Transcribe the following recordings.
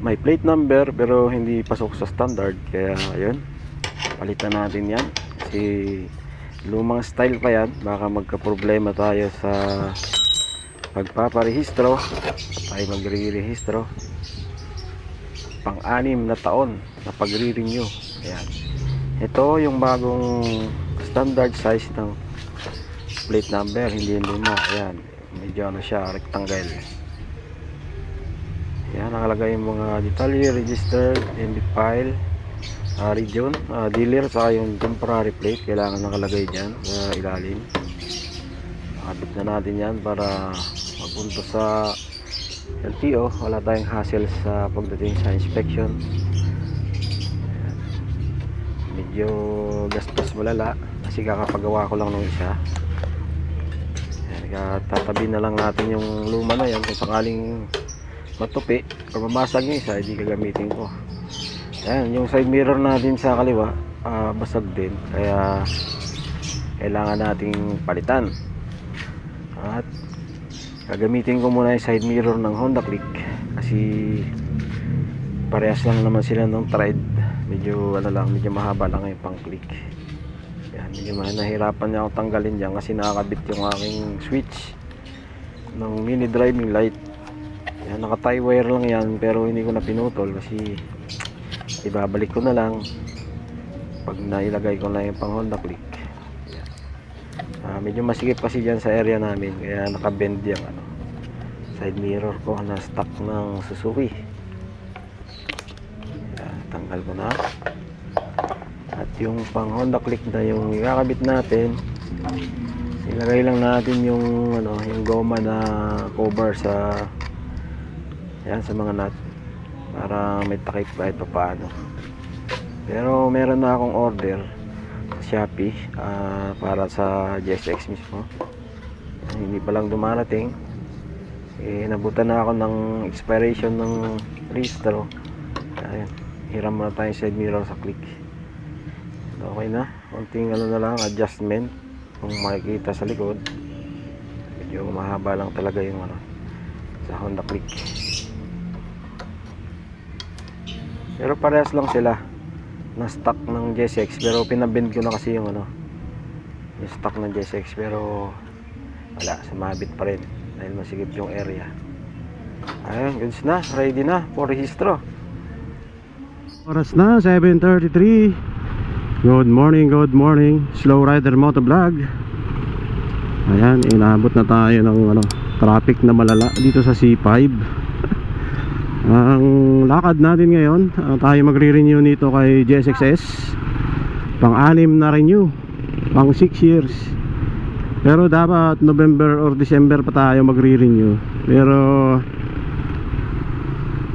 may plate number pero hindi pasok sa standard, kaya ayun, palitan natin yan kasi lumang style pa yan. Baka magka problema tayo sa pagpaparehistro. Tayo magre-rehistro pang-6 na taon na pagre-renew. Ayan, ito yung bagong standard size ng plate number, hindi yung luma. Ayan, medyo ano siya, rectangle. Ayan, nakalagay yung mga detalye, registered, MB file, region, dealer, saka yung temporary plate. Kailangan nakalagay dyan sa ilalim. Nakabit na natin yan para magpunta sa LTO, wala tayong hassle sa pagdating sa inspection. Ayan, medyo gastos malala kasi kakapagawa ko lang ng isa. Ayan, tatabi na lang natin yung luma na yan. Kung sakaling matupi o mamasag yung isa, hindi gagamitin ko. Ayan, yung side mirror natin sa kaliwa basag din, kaya kailangan nating palitan. At gagamitin ko muna yung side mirror ng Honda Click kasi parehas lang naman sila ng Tride. Medyo ano lang, medyo mahaba lang yung pang click. Ayan, medyo nahirapan niya akong tanggalin dyan kasi nakakabit yung aking switch ng mini driving light. Yan, naka tie wire lang yan pero hindi ko na pinutol kasi ibabalik ko na lang pag nailagay ko na yung pang Honda Click. Medyo masikip kasi dyan sa area namin kaya nakabend yung side mirror ko na stock ng Suzuki. Yan, tanggal ko na. At yung pang Honda Click na yung ikakabit natin, ilagay lang natin yung yung goma na cover sa sa mga nut para may takip kahit pa paano. Pero meron na akong order sa Shopee para sa GSX mismo. Hindi pa lang dumarating. Nabutan na ako ng expiration ng registro. Ayan, hiram na tayo side mirror sa Click. Okay na, konting na lang adjustment. Kung makikita sa likod, medyo mahaba lang talaga yung sa Honda Click. Pero parehas lang sila na stock ng GSX, pero pinabend ko na kasi yung yung stock ng GSX, pero wala, sumabit pa rin dahil masigip yung area. Ayun, goods na, ready na for registro. Oras na 7:33. Good morning, Slow Rider Motovlog. Ayan, inabot na tayo ng traffic na malala dito sa C5. Ang lakad natin ngayon, tayo magre-renew nito kay GSX-S. Pang-6 na renew, pang 6 years. Pero dapat November or December pa tayo magre-renew. Pero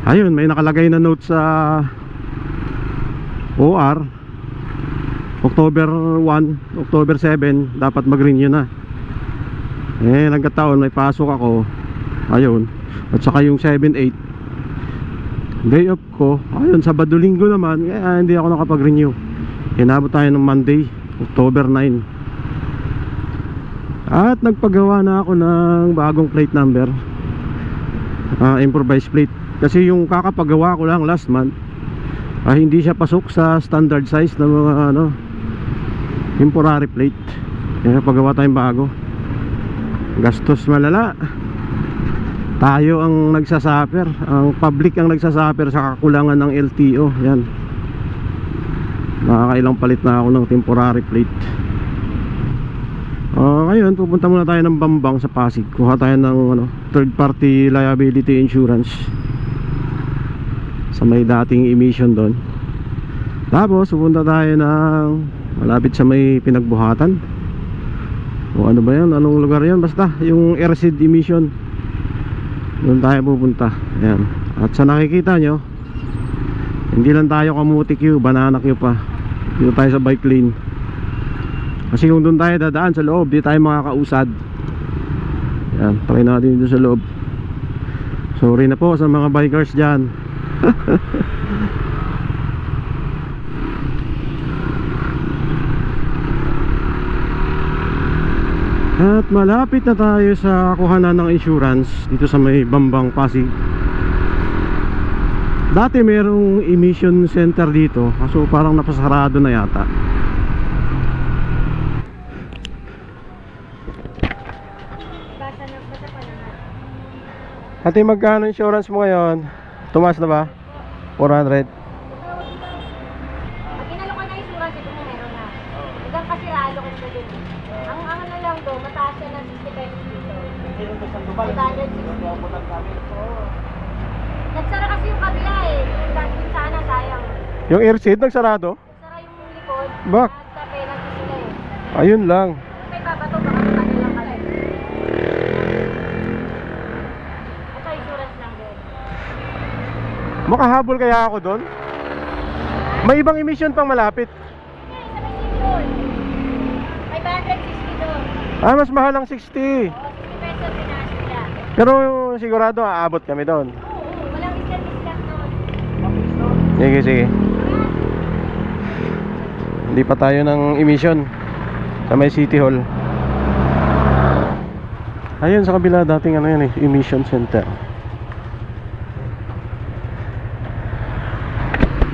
ayun, may nakalagay na note sa OR, October 1, October 7 dapat mag-renew na. Nagkataon may pasok ako, ayun. At saka yung 7-8 day off ko, ayun, Sabado Linggo naman, kaya hindi ako nakapag-renew. Inabot tayo ng Monday, October 9. At nagpagawa na ako ng bagong plate number, improvised plate. Kasi yung kakapagawa ko lang last month, hindi siya pasok sa standard size ng mga temporary plate. Kaya pagawa tayong bago. Gastos malala. Tayo ang nagsasuffer, ang public ang nagsasuffer sa kakulangan ng LTO. Yan, nakakailang palit na ako ng temporary plate. Ngayon pupunta muna tayo ng Bambang sa Pasig. Kuha tayo ng third party liability insurance sa may dating emission doon. Tapos pupunta tayo ng malapit sa may pinagbuhatan, o ano ba yan, anong lugar yan, basta yung airseed emission, doon tayo pupunta. Ayan. At sa nakikita nyo, hindi lang tayo kamuti queue, banana queue pa. Dito tayo sa bike lane. Kasi kung doon tayo dadaan sa loob, di tayo makakausad. Ayan, try natin dito sa loob. Sorry na po sa mga bikers dyan. At malapit na tayo sa kuhanan ng insurance dito sa may Bambang Pasig. Dati merong emission center dito, kaso parang napasarado na yata. Ate, magkano insurance mo ngayon? Tumaas na ba? 400. Pag inalo ka na insurance, ito na meron na. Hanggang kasi ralo ko na dun. Ang ano lang to, mataas siya ng 60 pesos dito. 860. Oo. Nagsara kasi yung kabila eh. Yung sana, sayang. Yung air seat nagsarado? Nagsara yung likod. Bak? At penalty sila eh. Ayun lang. May babato, baka tumagal lang kalay. Ito, insurance lang din. Makahabol kaya ako doon? May ibang emission pang malapit. Hindi, sa may single. 560 doon. Ah, mas mahal ang 60. Oo, 60 pesos pinaas nila. Pero sigurado aabot kami doon. Oo, walang discount doon. Sige, sige. Hindi pa tayo ng emission sa may City Hall. Ayun sa kabila dating ano yan eh, emission center.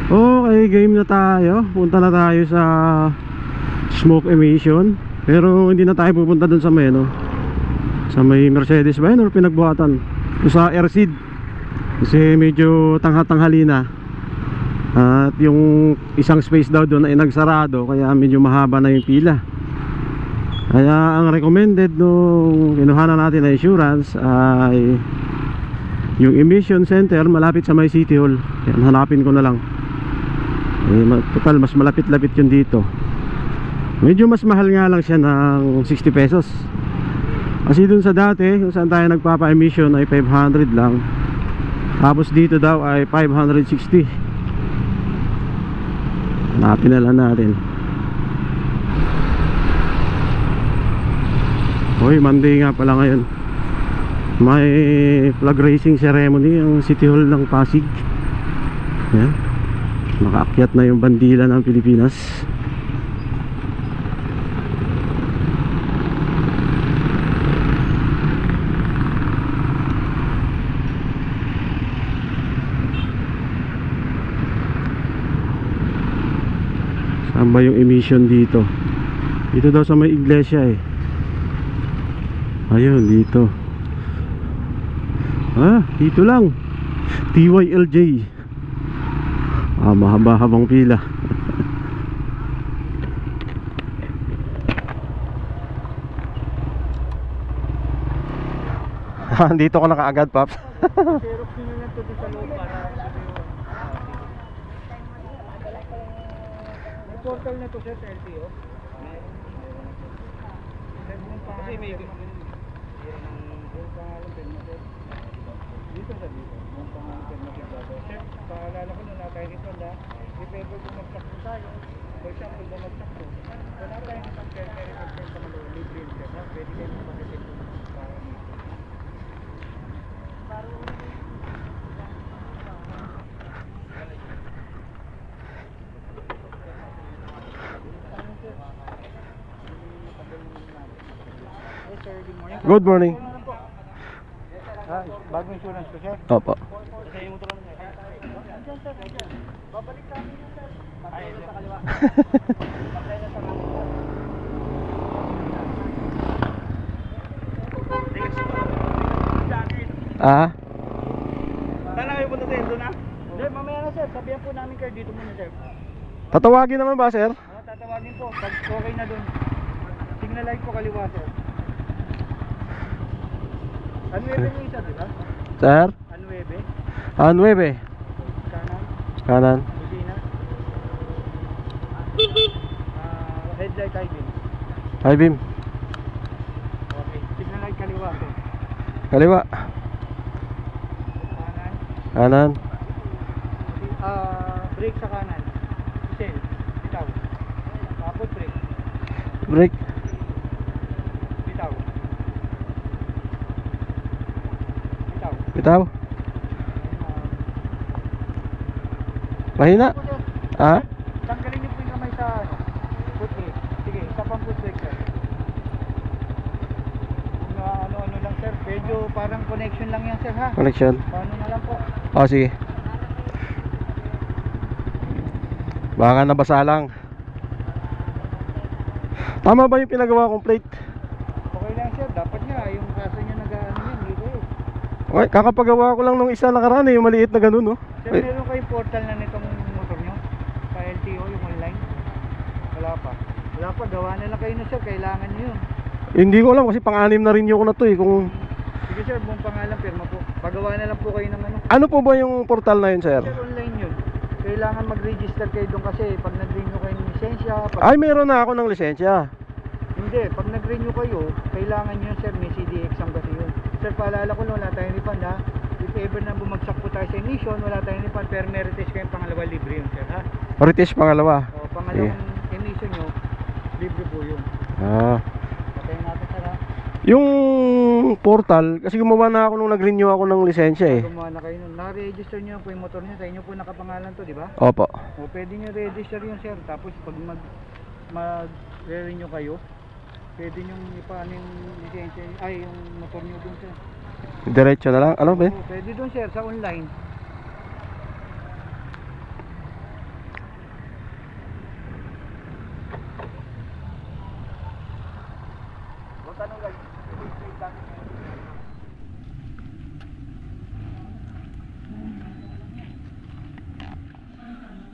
Okay, game na tayo. Punta na tayo sa smoke emission. Pero hindi na tayo pupunta dun sa may ano, sa may Mercedes ba yun or pinagbuhatan? Sa Airseed. Kasi medyo tangha-tanghali na. At yung isang space daw doon ay nagsarado, kaya medyo mahaba na yung pila. Kaya ang recommended nung kinuhanan natin na insurance ay yung emission center malapit sa may City Hall. Yan, hanapin ko na lang. Total mas malapit-lapit yun dito. Medyo mas mahal nga lang siya ng 60 pesos. Kasi dun sa dati kung saan tayo nagpapa-emission ay 500 lang. Tapos dito daw ay 560. Hanapin na lang natin. Hoy, Monday nga pala ngayon. May flag racing ceremony ang City Hall ng Pasig. Yan. Nakaakyat na yung bandila ng Pilipinas. Saan ba yung emission dito? Dito daw sa may iglesia eh. Ayun, dito. Ah, dito lang. TYLJ. Ah, mahaba-habang pila. Dito ko na kaagad, Paps. Xerox nyo lang to sa loob para may portal na to sir sa LTO. Kasi may yung pangalan permit dito sa dito yung pangalan permit dito. Sir, paalala ko na tayo rito na if ever kung magsakto tayo, for example kung magsakto, wala tayong isang permit sa mga libre sir, pwede kayo mag-isip para Good morning. ah, bagong insurance ko sir. Opo. Kasi yung motor naman sir. Andiyan sir, andiyan. Babalik kami yun sir. Ay, sa kaliwa. Patay na sa kami sir. Ah, Saan na kayo punta sir? Doon na? Hindi, mamaya na sir. Sabihan po namin kayo dito muna sir. tatawagin naman ba, sir? Tatawagin po. Pag okay na doon. Signal light po kaliwa sir. Anuebe yung isa, di ba? Sir? Anuebe. 9. Kanan. Kanan. Kusina. Headlight high beam. High beam. Okay. Signal light kaliwa sir. Kaliwa. Kanan. Kanan. Brake sa kanan. Isel. Bitaw. Foot brake. Brake. Bitaw. Bitaw. Bitaw. Mahina. Ah? Tanggalin niyo po yung kamay sa ano, foot brake. Sige, isa pang foot brake sir. Kung na ano-ano lang sir, medyo parang connection lang yan sir ha. Connection. Paano na lang po. Oh, sige. Baka nabasa lang. Tama ba yung pinagawa kong plate? Okay lang sir, dapat nga yung kaso nyo nag-ano yan, dito eh. Okay, kakapagawa ko lang nung isa nakaraan yung maliit na ganun, no? Sir, meron kayong portal na nitong motor nyo? Sa LTO, yung online? Wala pa. Wala pa, gawa na lang kayo na sir, kailangan nyo yun. Hindi ko alam kasi pang-anim na rin ko na to eh. Kung... Sige sir, buong pangalan, pirma po. Pagawa na lang po kayo ng ano. Ano po ba yung portal na yun, sir? Sir, online yun. Kailangan mag-register kayo doon kasi pag nag-renew kayo ng lisensya. Ay, meron na ako ng lisensya. Hindi, pag nag-renew kayo, kailangan nyo sir, may CD exam kasi yun. Sir, paalala ko lang, wala tayong refund ha. If ever na bumagsak po tayo sa emission, wala tayong refund, pero meron test kayong pangalawa libre yun sir ha. British pangalawa. O, pangalawang emission nyo, libre po yun. Ah. Patayin natin sir ha. Yung portal, kasi gumawa na ako nung nag-renew ako ng lisensya eh. Gumawa na kayo nun. Na-register nyo po yung motor nyo, sa inyo po nakapangalan to, di ba? Opo. O, pwede nyo register yun sir, tapos pag mag-renew kayo, pwede nyo ipaano yung lisensya, ay yung motor nyo dun sir. Diretso na lang. Ano ba? Oo, pwede dun sir, sa online.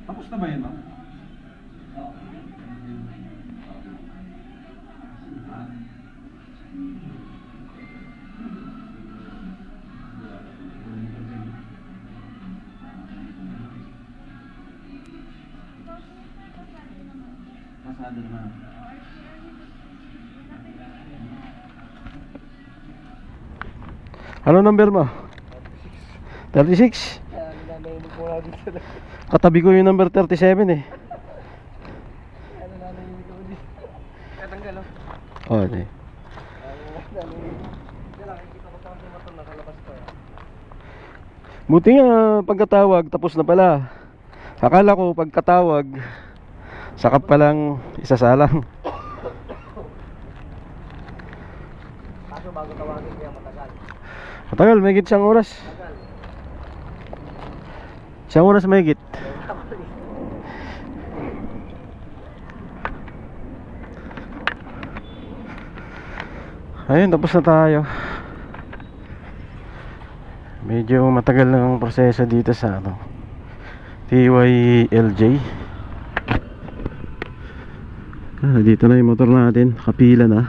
Tapos na ba yun, ma'am? Pasado naman. Ano number mo? 36. Nanayinin po natin sir. Katabi ko yung number 37 eh. Ano nanayinin ko dito? Katanggal o? Oh, di. Buti nga pagkatawag tapos na pala. Akala ko pagkatawag sakap pa lang isasalang. Kaso bago tawagin kaya matagal. Matagal, may higit 1 oras. 1 oras may higit. Ayun, tapos na tayo. Medyo matagal na ang proseso dito sa ano, TYLJ. Dito na yung motor natin, kapila na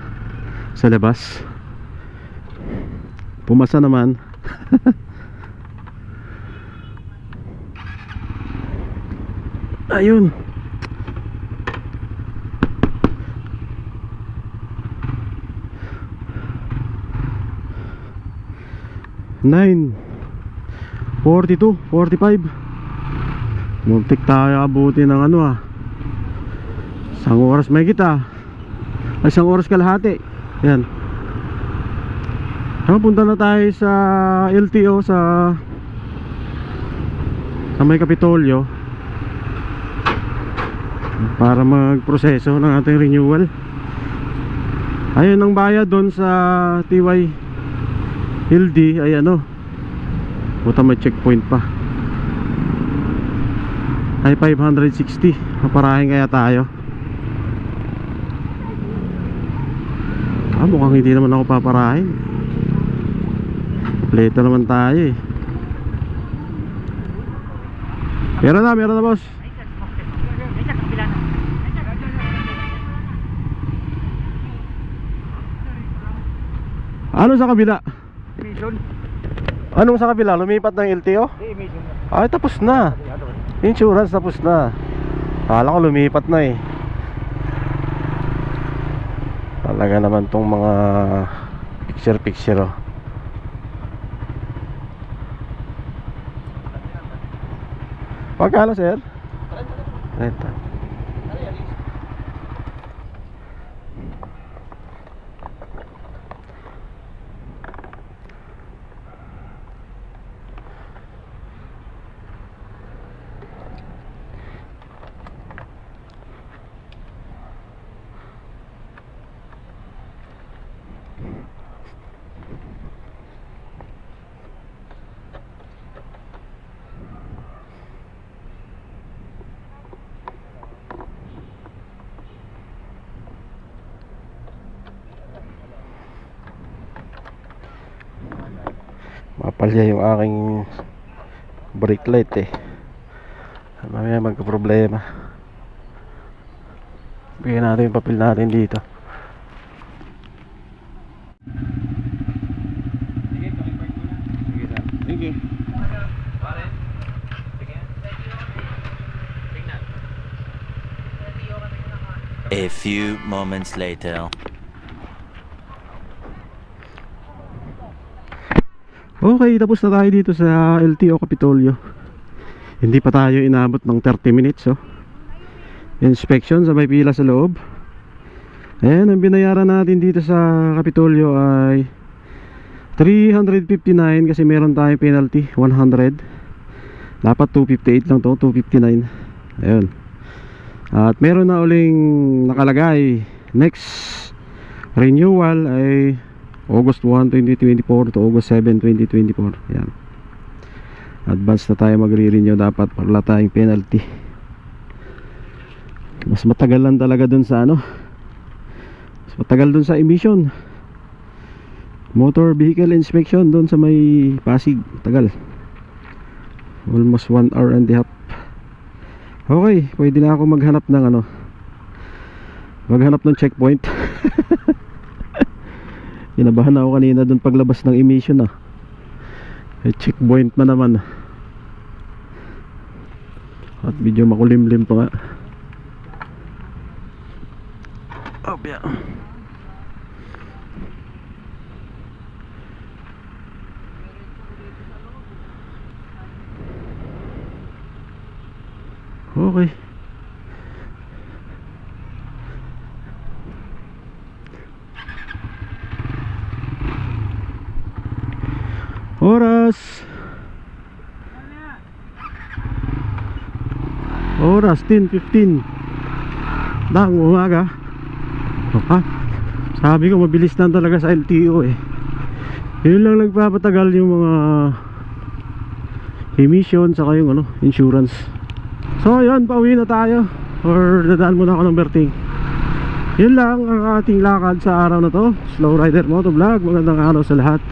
sa labas. Pumasa naman. Ayun. Nine 42, 45. Muntik tayo abuti ng ano 1 oras may kita. Ay 1 oras kalahati. Yan. Punta na tayo sa LTO sa may Kapitolyo para magproseso ng ating renewal. Ayun ang bayad doon sa TYLD ay ano, buta may checkpoint pa, ay 560. Paparahin kaya tayo? Mukhang hindi naman ako paparahin. Kompleto naman tayo eh. Meron na boss. Ano sa kabila? Emission? Anong sa kabila? Lumipat ng LTO? Hindi, emission. Ay, tapos na. Insurance tapos na. Akala ko lumipat na eh. Talaga naman tong mga picture oh. Pagkano sir? 30. palya yung aking brake light eh. Mamaya magka-problema. Bigyan natin yung papel natin dito. Thank you. A few moments later. Okay, tapos na tayo dito sa LTO Capitolio. Hindi pa tayo inabot ng 30 minutes oh. Inspection sa may pila sa loob. Ayan, ang binayaran natin dito sa Capitolio ay 359 kasi meron tayong penalty 100. Dapat 258 lang to, 259. Ayun. At meron na uling nakalagay next renewal ay August 1, 2024 to August 7, 2024. Yan. Advance na tayo magre-renew dapat, wala tayong penalty. Mas matagal lang talaga dun sa ano, mas matagal dun sa emission, motor vehicle inspection dun sa may Pasig. Tagal, almost 1 hour and a half. Okay, pwede na ako maghanap ng ano, maghanap ng checkpoint. Kinabahan ako kanina dun paglabas ng emission ah. May checkpoint na naman. At medyo makulimlim pa nga. Oh, yeah. Okay. Oras 10:15 ng umaga. Ha? Sabi ko mabilis lang talaga sa LTO eh. Yun lang nagpapatagal yung mga emission saka yung ano, insurance. So yun, pauwi na tayo. Or dadaan muna ako ng Berting. Yun lang ang ating lakad sa araw na to. Slow Rider Motovlog. Magandang araw sa lahat.